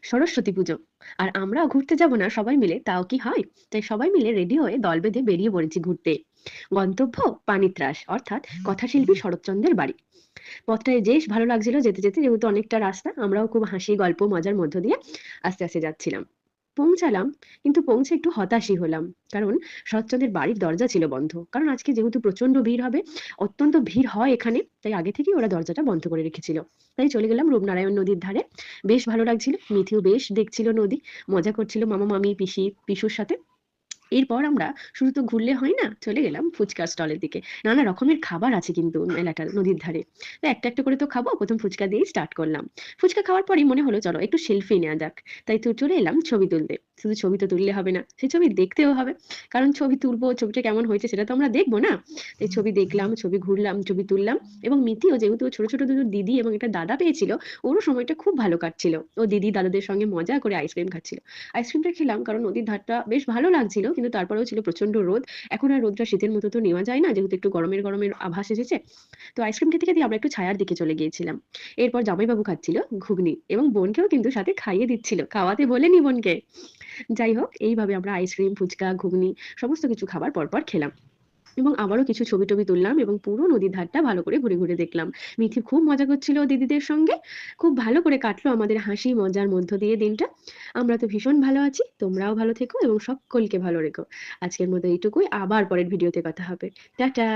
সরস্বতী পুজো। আর আমরাও ঘুরতে যাব না সবাই মিলে, তাও কি হয়? তাই সবাই মিলে রেডি হয়ে দল বেঁধে বেরিয়ে পড়েছি ঘুরতে। গন্তব্য পানিত্রাস, অর্থাৎ কথাশিল্পী শরৎচন্দ্রের বাড়ি। পথটায় বেশ ভালো লাগছিল যেতে যেতে, যেহেতু অনেকটা রাস্তা। আমরাও খুব হাসি গল্প মজার মধ্য দিয়ে আস্তে আস্তে যাচ্ছিলাম। পৌঁছালাম, কিন্তু পৌঁছে একটু হতাশই হলাম। কারণ শরৎচন্দ্রের বাড়ির দরজা ছিল বন্ধ। কারণ আজকে যেহেতু প্রচন্ড ভিড় হবে, অত্যন্ত ভিড় হয় এখানে, তাই আগে থেকেই ওরা দরজাটা বন্ধ করে রেখেছিল। তাই চলে গেলাম রূপনারায়ণ নদীর ধারে। বেশ ভালো লাগছিল, মিথিও বেশ দেখছিল নদী, মজা করছিল মামা মামি পিসি পিসুর সাথে। এরপর আমরা শুধু তো ঘুরলে হয় না, চলে গেলাম ফুচকার স্টলের দিকে। নানা রকমের খাবার আছে কিন্তু মেলাটার নদীর ধারে। তো একটা একটা করে তো খাবো, প্রথম ফুচকা দিয়েই স্টার্ট করলাম। ফুচকা খাওয়ার পরই মনে হলো চলো একটু সেলফি নেওয়া যাক। তাই তো চলে এলাম ছবি তুলতে। শুধু ছবি তো তুললে হবে না, সেই ছবি দেখতেও হবে। কারণ ছবি তুলবো, ছবিটা কেমন হয়েছে সেটা তো আমরা দেখবো না। তাই ছবি দেখলাম, ছবি ঘুরলাম, ছবি তুললাম। এবং মিতিও যেহেতু ও ছোট ছোট দুটো দিদি এবং একটা দাদা পেয়েছিল, ওরও সময়টা খুব ভালো কাটছিল। ও দিদি দাদাদের সঙ্গে মজা করে আইসক্রিম খাচ্ছিল। আইসক্রিমটা খেলাম কারণ নদীর ধারটা বেশ ভালো লাগছিল, কিন্তু তারপরেও ছিল প্রচন্ড রোদ। এখন আর রোদটা শীতের মতো তো নেওয়া যায় না, যেহেতু একটু গরমের গরমের আভাস এসেছে। তো আইসক্রিম খেতে খেতে আমরা একটু ছায়ার দিকে চলে গিয়েছিলাম। এরপর জামাইবাবু খাচ্ছিল ঘুগনি, এবং বোনকেও কিন্তু সাথে খাইয়ে দিচ্ছিল, খাওয়াতে বলেনি বোনকে। যাই হোক, এইভাবে আমরা আইসক্রিম ফুচকা ঘুগনি সমস্ত কিছু খাবার পরপর খেলাম। এবং আবারও কিছু ছবি টবি তুললাম এবং পুরো নদীর ধারটা ভালো করে ঘুরে ঘুরে দেখলাম। মিঠি খুব মজা করছিল দিদিদের সঙ্গে। খুব ভালো করে কাটলো আমাদের হাসি মজার মধ্য দিয়ে দিনটা। আমরা তো ভীষণ ভালো আছি, তোমরাও ভালো থেকো এবং সকলকে ভালো রেখো। আজকের মতো এইটুকুই, আবার পরের ভিডিওতে কথা হবে। টাটা।